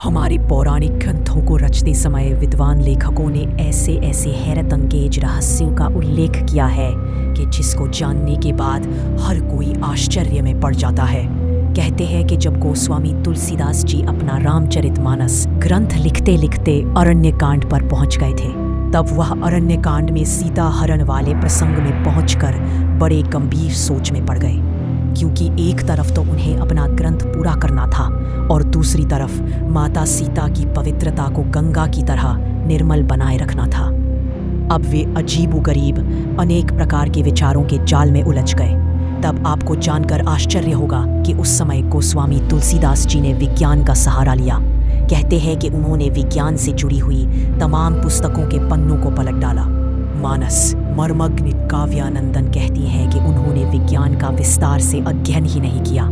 हमारे पौराणिक ग्रंथों को रचते समय विद्वान लेखकों ने ऐसे ऐसे हैरत अंगेज रहस्यों का उल्लेख किया है कि जिसको जानने के बाद हर कोई आश्चर्य में पड़ जाता है। कहते हैं कि जब गोस्वामी तुलसीदास जी अपना रामचरितमानस ग्रंथ लिखते लिखते अरण्यकांड पर पहुंच गए थे, तब वह अरण्यकांड में सीता हरण वाले प्रसंग में पहुंचकर बड़े गंभीर सोच में पड़ गए, क्योंकि एक तरफ तो उन्हें अपना ग्रंथ पूरा करना था और दूसरी तरफ माता सीता की पवित्रता को गंगा की तरह निर्मल बनाए रखना था। अब वे अजीबोगरीब अनेक प्रकार के विचारों के जाल में उलझ गए। तब आपको जानकर आश्चर्य होगा कि उस समय गोस्वामी तुलसीदास जी ने विज्ञान का सहारा लिया। कहते हैं कि उन्होंने विज्ञान से जुड़ी हुई तमाम पुस्तकों के पन्नों को पलट डाला। मानस मर्मग्न काव्यानंदन कहती हैं कि उन्होंने विज्ञान का विस्तार से अध्ययन ही नहीं किया,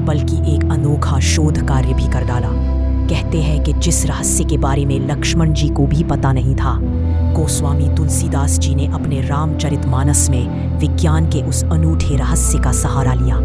बल्कि एक अनोखा शोध कार्य भी कर डाला। कहते हैं कि जिस रहस्य के बारे में लक्ष्मण जी को भी पता नहीं था, गोस्वामी तुलसीदास जी ने अपने रामचरितमानस में विज्ञान के उस अनूठे रहस्य का सहारा लिया।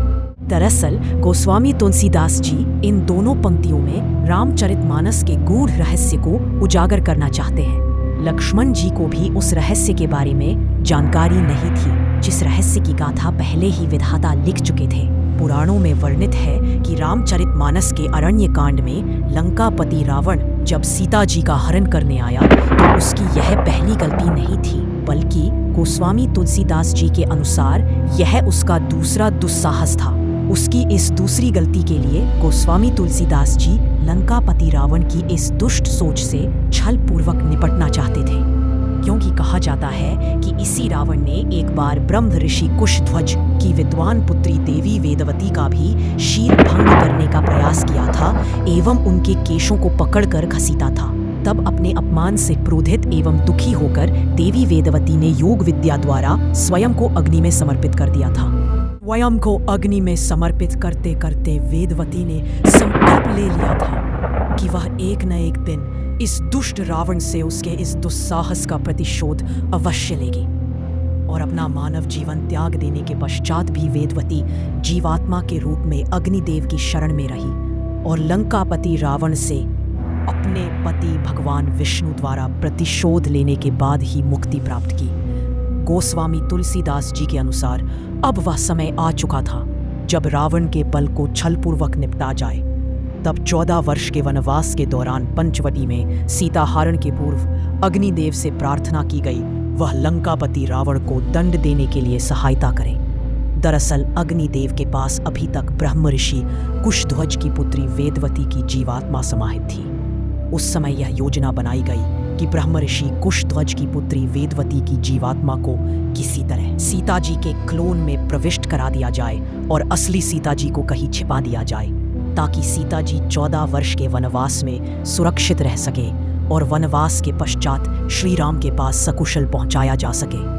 दरअसल गोस्वामी तुलसीदास जी इन दोनों पंक्तियों में रामचरितमानस के गूढ़ रहस्य को उजागर करना चाहते हैं। लक्ष्मण जी को भी उस रहस्य के बारे में जानकारी नहीं थी, जिस रहस्य की गाथा पहले ही विधाता लिख चुके थे। पुराणों में वर्णित है कि रामचरितमानस के अरण्यकांड में लंकापति रावण जब सीता जी का हरण करने आया तो उसकी यह पहली गलती नहीं थी, बल्कि गोस्वामी तुलसीदास जी के अनुसार यह उसका दूसरा दुस्साहस था। उसकी इस दूसरी गलती के लिए गोस्वामी तुलसीदास जी लंकापति रावण की इस दुष्ट सोच से छल पूर्वक निपटना चाहते थे, क्योंकि कहा जाता है कि इसी रावण ने एक बार ब्रह्म ऋषि कुशध्वज की विद्वान पुत्री देवी वेदवती का भी शील भंग करने का प्रयास किया था एवं उनके केशों को पकड़कर घसीटा था। तब अपने अपमान से क्रोधित एवं दुखी होकर देवी वेदवती ने योग विद्या द्वारा स्वयं को अग्नि में समर्पित कर दिया था। स्वयं को अग्नि में समर्पित करते करते वेदवती ने संकल्प ले लिया था कि वह एक न एक दिन इस दुष्ट रावण से उसके इस दुस्साहस का प्रतिशोध अवश्य लेगी। और अपना मानव जीवन त्याग देने के पश्चात भी वेदवती जीवात्मा के रूप में अग्निदेव की शरण में रही और लंकापति रावण से अपने पति भगवान विष्णु द्वारा प्रतिशोध लेने के बाद ही मुक्ति प्राप्त की। गोस्वामी तुलसीदास जी के अनुसार अब वह समय आ चुका था जब रावण के बल को छलपूर्वक निपटा जाए। तब 14 वर्ष के वनवास के दौरान पंचवटी में सीता हरण के पूर्व अग्निदेव से प्रार्थना की गई वह लंकापति रावण को दंड देने के लिए सहायता करे। दरअसल अग्निदेव के पास अभी तक ब्रह्म ऋषि कुशध्वज की पुत्री वेदवती की जीवात्मा समाहित थी। उस समय यह योजना बनाई गई कि ब्रह्म ऋषि कुशध्वज की पुत्री वेदवती की जीवात्मा को किसी तरह सीता जी के क्लोन में प्रविष्ट करा दिया जाए और असली सीता जी को कहीं छिपा दिया जाए, ताकि सीता जी 14 वर्ष के वनवास में सुरक्षित रह सके और वनवास के पश्चात श्री राम के पास सकुशल पहुंचाया जा सके।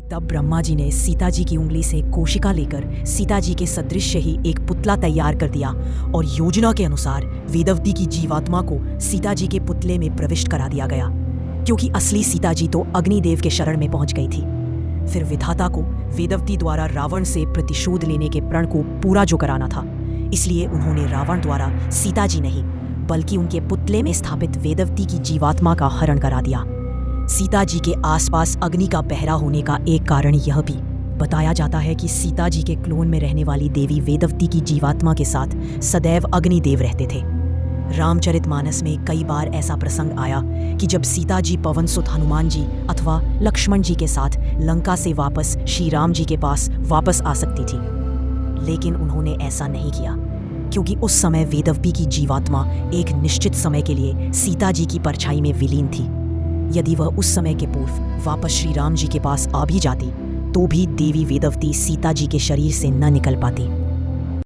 तब ब्रह्मा जी ने सीता जी की उंगली से कोशिका लेकर सीता जी के सदृश्य ही एक पुतला तैयार कर दिया और योजना के अनुसार वेदवती की जीवात्मा को सीता जी के पुतले में प्रविष्ट करा दिया गया, क्योंकि असली सीता जी तो अग्निदेव के शरण में पहुंच गई थी। फिर विधाता को वेदवती द्वारा रावण से प्रतिशोध लेने के प्रण को पूरा जो कराना था, इसलिए उन्होंने रावण द्वारा सीता जी नहीं बल्कि उनके पुतले में स्थापित वेदवती की जीवात्मा का हरण करा दिया। सीता जी के आसपास अग्नि का पहरा होने का एक कारण यह भी बताया जाता है कि सीता जी के क्लोन में रहने वाली देवी वेदवती की जीवात्मा के साथ सदैव अग्निदेव रहते थे। रामचरितमानस में कई बार ऐसा प्रसंग आया कि जब सीता जी पवन सुत हनुमान जी अथवा लक्ष्मण जी के साथ लंका से वापस श्री राम जी के पास वापस आ सकती थी, लेकिन उन्होंने ऐसा नहीं किया, क्योंकि उस समय वेदवती की जीवात्मा एक निश्चित समय के लिए सीता जी की परछाई में विलीन थी। यदि वह उस समय के पूर्व वापस श्री राम जी के पास आ भी जाती तो भी देवी वेदवती सीता जी के शरीर से न निकल पाती।